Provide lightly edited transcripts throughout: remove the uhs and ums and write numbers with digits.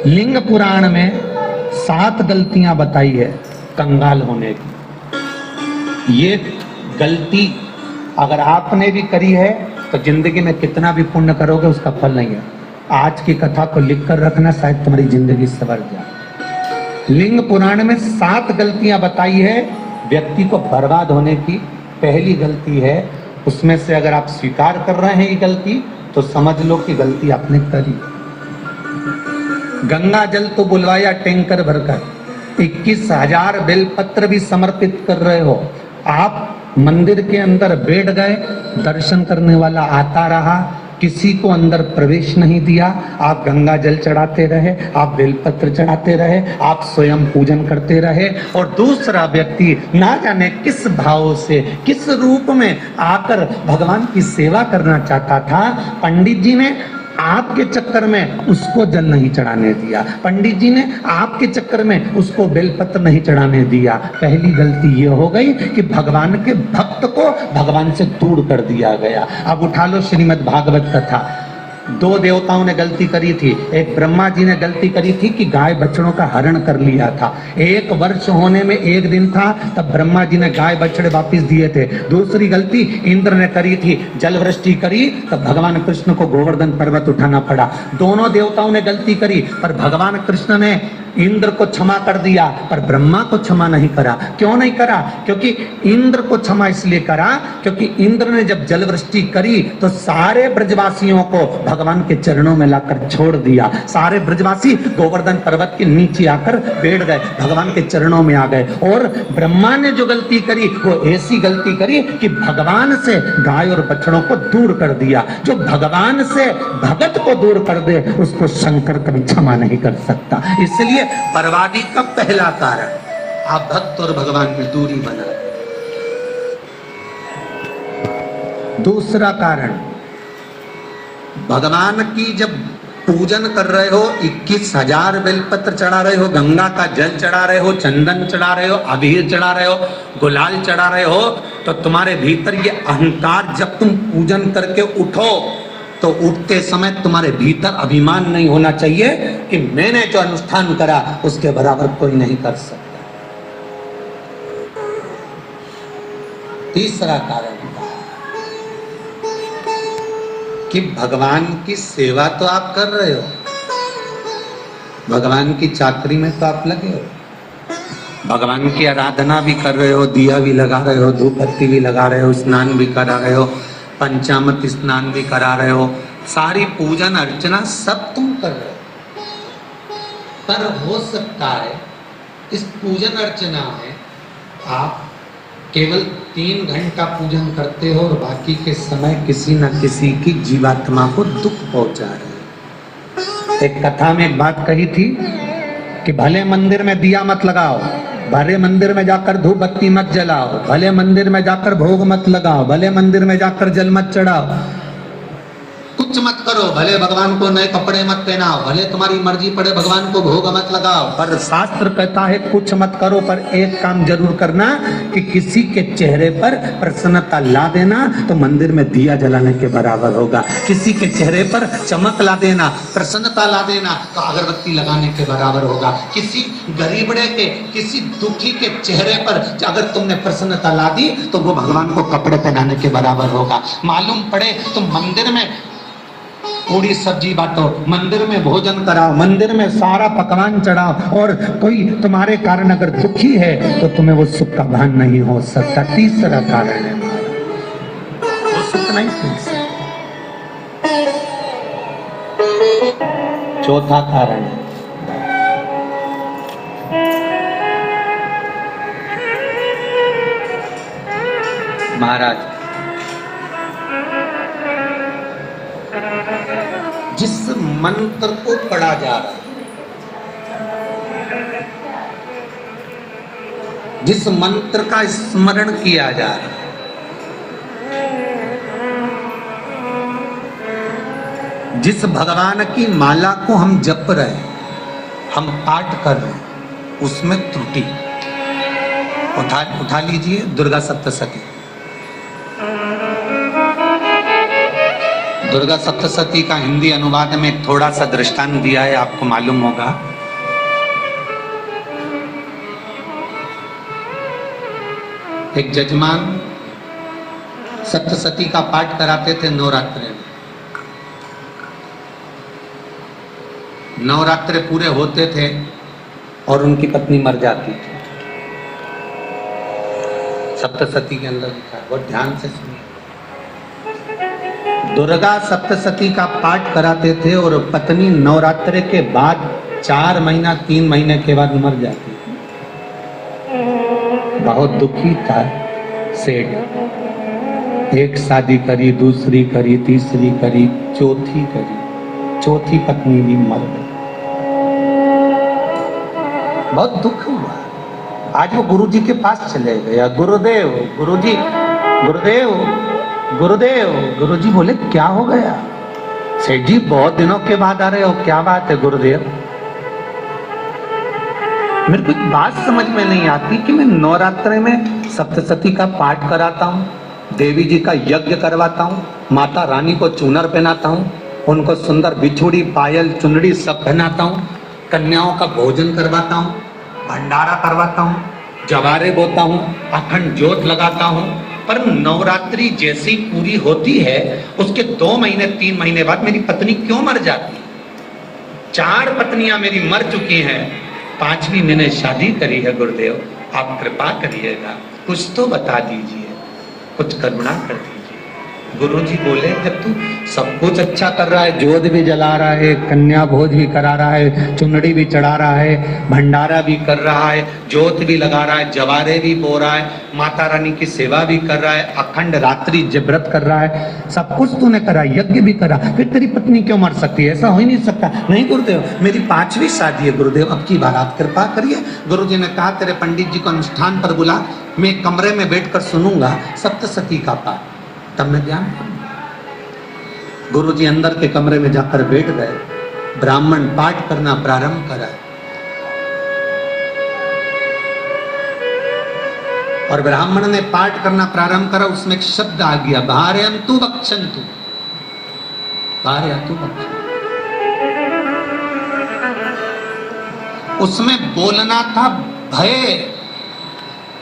लिंग पुराण में 7 गलतियां बताई है कंगाल होने की। ये गलती अगर आपने भी करी है तो जिंदगी में कितना भी पुण्य करोगे उसका फल नहीं है। आज की कथा को लिख कर रखना, शायद तुम्हारी जिंदगी सवर जाए। लिंग पुराण में 7 गलतियां बताई है व्यक्ति को बर्बाद होने की। पहली गलती है, उसमें से अगर आप स्वीकार कर रहे हैं ये गलती तो समझ लो कि गलती आपने करी। गंगा जल तो बुलवाया टैंकर भरकर, 21,000 बेलपत्र भी समर्पित कर रहे हो। आप मंदिर के अंदर बैठ गए, दर्शन करने वाला आता रहा, किसी को अंदर प्रवेश नहीं दिया। आप गंगा जल चढ़ाते रहे, आप बेलपत्र चढ़ाते रहे, आप स्वयं पूजन करते रहे, और दूसरा व्यक्ति ना जाने किस भाव से, किस रूप में आकर भगवान की सेवा करना चाहता था। पंडित जी ने आपके चक्कर में उसको जल नहीं चढ़ाने दिया, पंडित जी ने आपके चक्कर में उसको बेलपत्र नहीं चढ़ाने दिया। पहली गलती ये हो गई कि भगवान के भक्त को भगवान से दूर कर दिया गया। अब उठा लो श्रीमद् भागवत कथा। 2 देवताओं ने गलती करी थी। एक ब्रह्मा जी ने गलती करी थी कि गाय बछड़ों का हरण कर लिया था। 1 वर्ष होने में 1 दिन था तब ब्रह्मा जी ने गाय बछड़े वापस दिए थे। दूसरी गलती इंद्र ने करी थी, जल वृष्टि करी तब भगवान कृष्ण को गोवर्धन पर्वत उठाना पड़ा। दोनों देवताओं ने गलती करी, पर भगवान कृष्ण ने इंद्र को क्षमा कर दिया पर ब्रह्मा को क्षमा नहीं करा। क्यों नहीं करा? क्योंकि इंद्र को क्षमा इसलिए करा क्योंकि इंद्र ने जब जल वृष्टि करी तो सारे ब्रजवासियों को भगवान के चरणों में लाकर छोड़ दिया। सारे ब्रजवासी गोवर्धन पर्वत के नीचे आकर बैठ गए, भगवान के चरणों में आ गए। और ब्रह्मा ने जो गलती करी वो ऐसी गलती करी कि भगवान से गाय और बछड़ों को दूर कर दिया। जो भगवान से भगत को दूर कर दे उसको शंकर कभी क्षमा नहीं कर सकता। इसलिए बर्बादी का पहला कारण आप भक्त और भगवान में दूरी बना। दूसरा कारण, भगवान की जब पूजन कर रहे हो, 21,000 बेलपत्र चढ़ा रहे हो, गंगा का जल चढ़ा रहे हो, चंदन चढ़ा रहे हो, अबीर चढ़ा रहे हो, गुलाल चढ़ा रहे हो, तो तुम्हारे भीतर ये अहंकार, जब तुम पूजन करके उठो तो उठते समय तुम्हारे भीतर अभिमान नहीं होना चाहिए कि मैंने जो अनुष्ठान करा उसके बराबर कोई नहीं कर सकता। तीसरा कारण कि भगवान की सेवा तो आप कर रहे हो, भगवान की चाकरी में तो आप लगे हो, भगवान की आराधना भी कर रहे हो, दिया भी लगा रहे हो, धूप बत्ती भी लगा रहे हो, स्नान भी करा रहे हो, पंचामृत स्नान भी करा रहे हो, सारी पूजन अर्चना सब तुम कर रहे हो। पर हो सकता है इस पूजन अर्चना में आप केवल 3 घंटा पूजन करते हो और बाकी के समय किसी न किसी की जीवात्मा को दुख पहुंचा रहे हो। एक कथा में एक बात कही थी कि भले मंदिर में दिया मत लगाओ, भले मंदिर में जाकर धूप बत्ती मत जलाओ, भले मंदिर में जाकर भोग मत लगाओ, भले मंदिर में जाकर जल मत चढ़ाओ, कुछ मत करो, भले भगवान को नए कपड़े मत पहनाओ, भले तुम्हारी मर्जी पड़े भगवान को भोग मत लगाओ, पर शास्त्र कहता है कुछ मत करो, पर एक काम जरूर करना कि किसी के चेहरे पर प्रसन्नता ला देना तो मंदिर में दिया जलाने के बराबर होगा। किसी के चेहरे पर चमक ला देना, प्रसन्नता ला देना तो अगरबत्ती लगाने के बराबर होगा। किसी गरीबड़े के, किसी दुखी के चेहरे पर अगर तुमने प्रसन्नता ला दी तो वो भगवान को कपड़े पहनाने के बराबर होगा। मालूम पड़े तो मंदिर में पूरी सब्जी बांटो, मंदिर में भोजन कराओ, मंदिर में सारा पकवान चढ़ाओ, और कोई तुम्हारे कारण अगर दुखी है तो तुम्हें वो सुख का भान नहीं हो सकता। तीसरा कारण है वो सुख नहीं मिल सकता। चौथा कारण है महाराज, जिस मंत्र को पढ़ा जा रहा है, जिस मंत्र का स्मरण किया जा रहा है, जिस भगवान की माला को हम जप रहे हैं, हम पाठ कर रहे हैं, उसमें त्रुटि उठा लीजिए। दुर्गा सप्तशती, दुर्गा सप्तशती का हिंदी अनुवाद में थोड़ा सा दृष्टांत दिया है, आपको मालूम होगा। एक जजमान सप्तशती का पाठ कराते थे नवरात्रे में। नवरात्रे पूरे होते थे और उनकी पत्नी मर जाती थी। सप्तशती के अंदर लिखा है, बहुत ध्यान से सुनिए। दुर्गा सप्तशती का पाठ कराते थे और पत्नी नवरात्रे के बाद 4 महीना 3 महीने के बाद मर जाती थी। बहुत दुखी था सेठ। एक शादी करी, दूसरी करी, तीसरी करी, चौथी करी, चौथी पत्नी भी मर गई। बहुत दुख हुआ। आज वो गुरुजी के पास चले गया, गुरुदेव, गुरुजी, गुरुदेव, गुरुदेव। गुरुजी बोले क्या हो गया? सेठ जी बहुत दिनों के बाद आ रहे हो, क्या बात है गुरुदेव? मेरे को एक बात समझ में नहीं आती कि मैं नवरात्रे में सप्तशती का पाठ कराता हूँ, देवी जी का यज्ञ करवाता हूँ, माता रानी को चूनर पहनाता हूँ, उनको सुंदर बिछुड़ी, पायल, चुनरी सब पहनाता हूँ, कन्याओं का भोजन करवाता हूँ, भंडारा करवाता हूँ, जवारे बोता हूँ, अखंड ज्योत लगाता हूँ, पर नवरात्रि जैसी पूरी होती है उसके 2 महीने 3 महीने बाद मेरी पत्नी क्यों मर जाती? 4 पत्नियां मेरी मर चुकी हैं, 5वीं मैंने शादी करी है। गुरुदेव आप कृपा करिएगा, कुछ तो बता दीजिए, कुछ करुणा कर दीजिए। गुरुजी बोले जब तू सब कुछ अच्छा कर रहा है, ज्योत भी जला रहा है, कन्या भोज भी करा रहा है, चुनरी भी चढ़ा रहा है, भंडारा भी कर रहा है, ज्योत भी लगा रहा है, जवारे भी बो रहा है, माता रानी की सेवा भी कर रहा है, अखंड रात्रि व्रत कर रहा है, सब कुछ तूने करा, यज्ञ भी करा, फिर तेरी पत्नी क्यों मर सकती है? ऐसा हो ही नहीं सकता। नहीं गुरुदेव, मेरी 5वीं शादी है गुरुदेव, अब की बार आप कृपा करिए। गुरुजी ने कहा तेरे पंडित जी को अनुष्ठान पर बुला, मैं कमरे में बैठकर सुनूंगा सप्तशती का पाठ, तब मैं ध्यान करूंगा। गुरुजी अंदर के कमरे में जाकर बैठ गए, ब्राह्मण पाठ करना प्रारंभ करा और ब्राह्मण ने पाठ करना प्रारंभ करा। उसमें एक शब्द आ गया, भार्यन्तु भक्षन्तु, भार्यन्तु भक्षन्तु। उसमें बोलना था भय,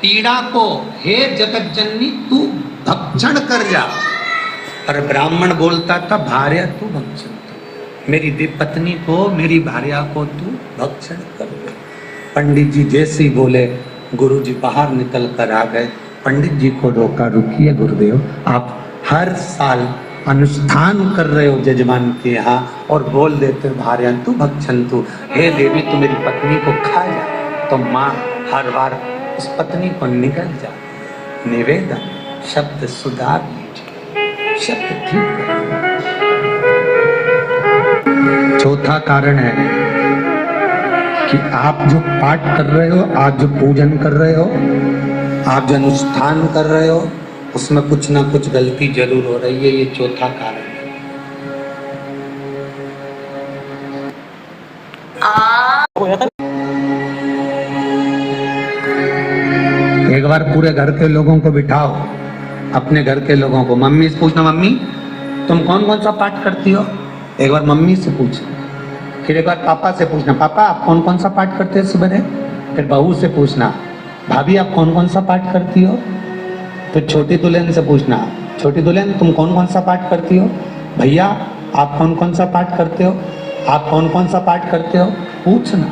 पीड़ा को, हे जगत जननी तू भक्षण कर जा। और ब्राह्मण बोलता था भार्या तू भक्षण, मेरी पत्नी को, मेरी भार्या को तू भक्षण कर दे। पंडित जी जैसे ही बोले गुरुजी बाहर निकल कर आ गए। पंडित जी को रोका, रुकिए गुरुदेव, आप हर साल अनुष्ठान कर रहे हो जजमान के यहाँ और बोल देते हो भार्यन्तु भक्षन्तु, हे देवी तू मेरी पत्नी को खा जा। तो माँ हर बार उस पत्नी को निगल जाती। निवेदन, शब्द सुधार लीजिए, शब्द ठीक करिए। चौथा कारण है कि आप जो पाठ कर रहे हो, आप जो पूजन कर रहे हो, आप जो अनुष्ठान कर रहे हो, उसमें कुछ ना कुछ गलती जरूर हो रही है। ये चौथा कारण है। एक बार पूरे घर के लोगों को बिठाओ, अपने घर के लोगों को, मम्मी से पूछना, मम्मी तुम कौन कौन सा पाठ करती हो? एक बार मम्मी से पूछना। फिर एक बार पापा से पूछना, पापा आप कौन कौन सा पाठ करते हैं सुबह? फिर बहू से पूछना, भाभी आप कौन कौन सा पाठ करती हो? फिर छोटी दुल्हन से पूछना, छोटी दुल्हन तुम कौन कौन सा पाठ करती हो? भैया आप कौन कौन सा पाठ करते हो? आप कौन कौन सा पाठ करते हो? पूछना।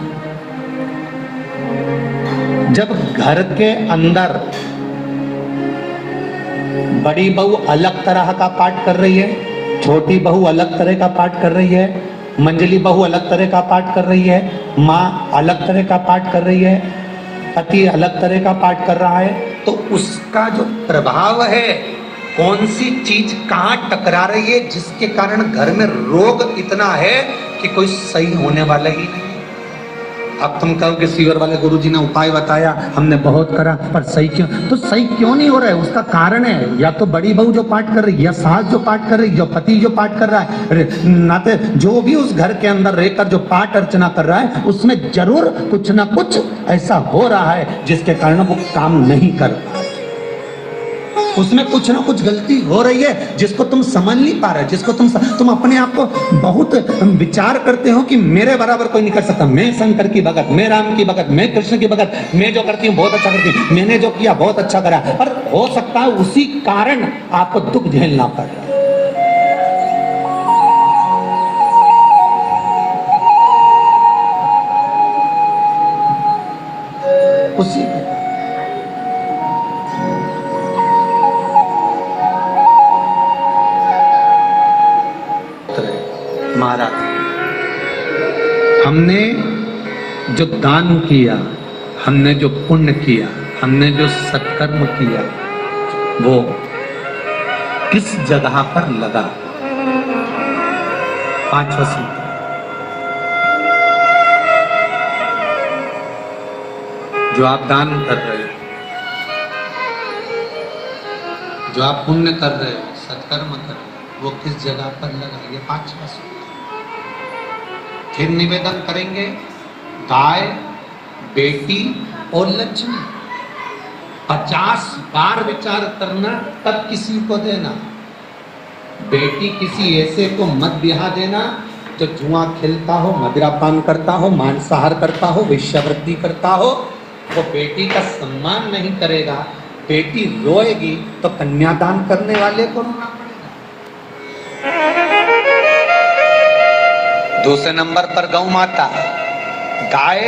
जब घर के अंदर बड़ी बहू अलग तरह का पाठ कर रही है, छोटी बहू अलग तरह का पाठ कर रही है, मंजली बहू अलग तरह का पाठ कर रही है, माँ अलग तरह का पाठ कर रही है, पति अलग तरह का पाठ कर रहा है, तो उसका जो प्रभाव है, कौन सी चीज कहाँ टकरा रही है, जिसके कारण घर में रोग इतना है कि कोई सही होने वाला ही नहीं। अब तुम कहो कि सीवर वाले गुरुजी ने उपाय बताया, हमने बहुत करा, पर सही क्यों? तो सही क्यों नहीं हो रहा है? उसका कारण है या तो बड़ी बहू जो पाठ कर रही है, या सास जो पाठ कर रही है, जो पति जो पाठ कर रहा है, नाते जो भी उस घर के अंदर रहकर जो पाठ अर्चना कर रहा है, उसमें जरूर कुछ ना कुछ ऐसा हो रहा है जिसके कारण वो काम नहीं कर पा रहे। उसमें कुछ ना कुछ गलती हो रही है जिसको तुम समझ नहीं पा रहे, जिसको तुम अपने आप को बहुत विचार करते हो कि मेरे बराबर कोई नहीं कर सकता, मैं शंकर की भगत, मैं राम की भगत, मैं कृष्ण की भगत, मैं जो करती हूँ बहुत अच्छा करती हूँ, मैंने जो किया बहुत अच्छा करा। पर हो सकता है उसी कारण आपको दुख झेलना पड़ रहा है। उसी महाराज, हमने जो दान किया, हमने जो पुण्य किया, हमने जो सत्कर्म किया, वो किस जगह पर लगा? पांचवा सूत्र, जो आप दान कर रहे हो, जो आप पुण्य कर रहे हो, सत्कर्म कर रहे हो, वो किस जगह पर लगा? ये पांचवा सूत्र। फिर निवेदन करेंगे, गाय, बेटी और लक्ष्मी 50 बार विचार करना, तब किसी को देना। बेटी किसी ऐसे को मत ब्याह देना जो जुआ खेलता हो, मदिरापान करता हो, मांसाहार करता हो, वेश्यावृत्ति करता हो। वो बेटी का सम्मान नहीं करेगा। बेटी रोएगी तो कन्यादान करने वाले को रोना पड़ेगा। दूसरे नंबर पर गौ माता, गाय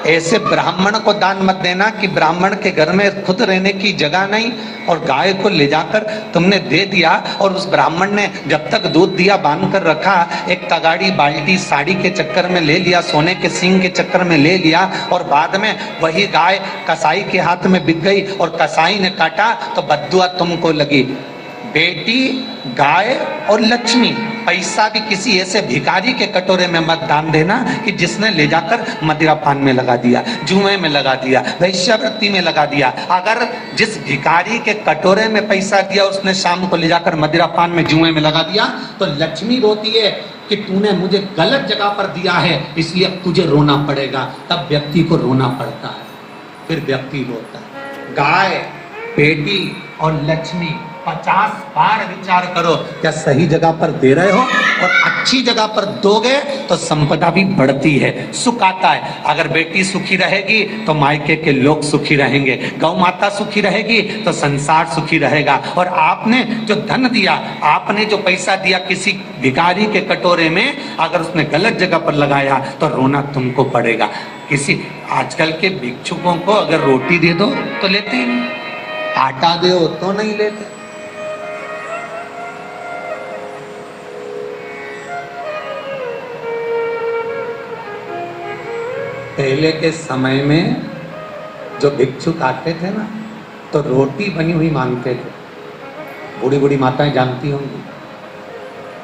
ऐसे ब्राह्मण को दान मत देना कि ब्राह्मण के घर में खुद रहने की जगह नहीं और गाय को ले जाकर तुमने दे दिया, और उस ब्राह्मण ने जब तक दूध दिया बांध कर रखा, एक तगाड़ी बाल्टी साड़ी के चक्कर में ले लिया, सोने के सींग के चक्कर में ले लिया, और बाद में वही गाय कसाई के हाथ में बिक गई और कसाई ने काटा तो बद्दुआ तुमको लगी। बेटी, गाय और लक्ष्मी, पैसा भी किसी ऐसे भिखारी के कटोरे में मत दान देना कि जिसने ले जाकर मदिरापान में लगा दिया, जुए में लगा दिया, वेश्यावृत्ति में लगा दिया। अगर जिस भिखारी के कटोरे में पैसा दिया उसने शाम को ले जाकर मदिरापान में, जुए में लगा दिया, तो लक्ष्मी रोती है कि तूने मुझे गलत जगह पर दिया है, इसलिए तुझे रोना पड़ेगा। तब व्यक्ति को रोना पड़ता है, फिर व्यक्ति रोता है। गाय, बेटी और लक्ष्मी 50 बार विचार करो, क्या सही जगह पर दे रहे हो? और अच्छी जगह पर दोगे तो संपदा भी बढ़ती है, सुख आता है। अगर बेटी सुखी रहेगी तो मायके के लोग सुखी रहेंगे, गौ माता सुखी रहेगी तो संसार सुखी रहेगा। और आपने जो धन दिया, आपने जो पैसा दिया किसी भिखारी के कटोरे में, अगर उसने गलत जगह पर लगाया तो रोना तुमको पड़ेगा। किसी आजकल के भिक्षुकों को अगर रोटी दे दो तो लेते ही नहीं, आटा दो तो नहीं लेते। पहले के समय में जो भिक्षुक आते थे ना, तो रोटी बनी हुई मांगते थे। बूढ़ी बूढ़ी माताएं जानती होंगी,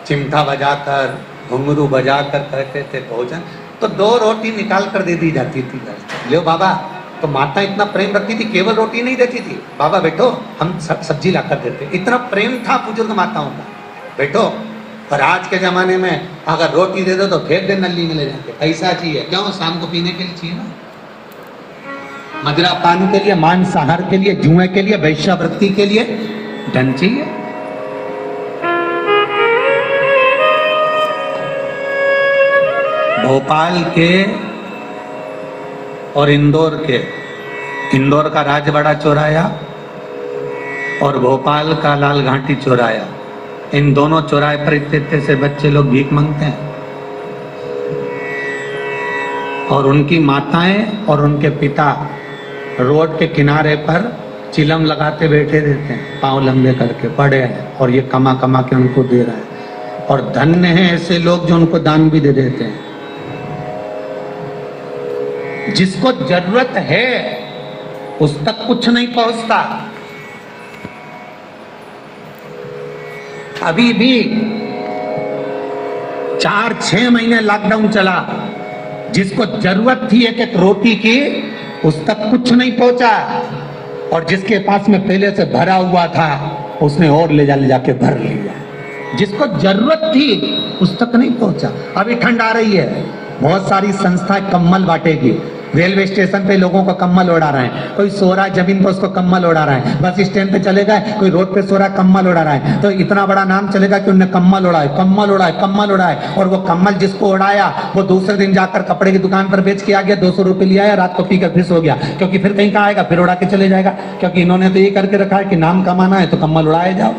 चिमटा बजाकर, घुंघरू बजाकर कहते थे भोजन, तो 2 रोटी निकाल कर दे दी जाती थी। लो बाबा, तो माता इतना प्रेम रखती थी, केवल रोटी नहीं देती थी, बाबा बैठो हम सब्जी ला कर देते। इतना प्रेम था बुजुर्ग माताओं का, बैठो। पर आज के जमाने में अगर रोटी दे दो तो फेंक दे नली में ले जाके। पैसा चाहिए, क्यों? शाम को पीने के लिए चाहिए ना, मदिरापान के लिए, मांसाहार के लिए, जुए के लिए, वेश्यावृत्ति के लिए धन चाहिए। भोपाल के और इंदौर के, इंदौर का राजवाड़ा चौराया और भोपाल का लाल घाटी चौराया, इन दोनों चौराहे पर इतने से बच्चे लोग भीख मांगते हैं, और उनकी माताएं और उनके पिता रोड के किनारे पर चिलम लगाते बैठे रहते हैं, पांव लंबे करके पड़े हैं, और ये कमा कमा के उनको दे रहा है। और धन्य है ऐसे लोग जो उनको दान भी दे देते हैं। जिसको जरूरत है उस तक कुछ नहीं पहुंचता। अभी भी 4-6 महीने लॉकडाउन चला, जिसको जरूरत थी एक रोटी की, उस तक कुछ नहीं पहुंचा, और जिसके पास में पहले से भरा हुआ था उसने और ले जाके भर लिया। जिसको जरूरत थी उस तक नहीं पहुंचा। अभी ठंड आ रही है, बहुत सारी संस्थाएं कंबल बांटेगी, रेलवे स्टेशन पे लोगों को कम्बल उड़ा रहे हैं, कोई सो रहा है जमीन पर उसको कम्बल उड़ा रहा है, बस स्टैंड पे चले गए कोई रोड पे सो रहा है कम्बल उड़ा रहा है, तो इतना बड़ा नाम चलेगा कि उन्हें कम्बल उड़ाए, कम्बल उड़ाए, कम्बल उड़ाए। और वो कम्बल जिसको उड़ाया वो दूसरे दिन जाकर कपड़े की दुकान पर बेच के आ गया, 200 रुपये लिया, रात को पीकर फिर सो गया, क्योंकि फिर कहीं कहाँ आएगा, फिर उड़ा के चले जाएगा, क्योंकि इन्होंने तो ये करके रखा है कि नाम कमाना है तो कम्बल उड़ाए जाओ।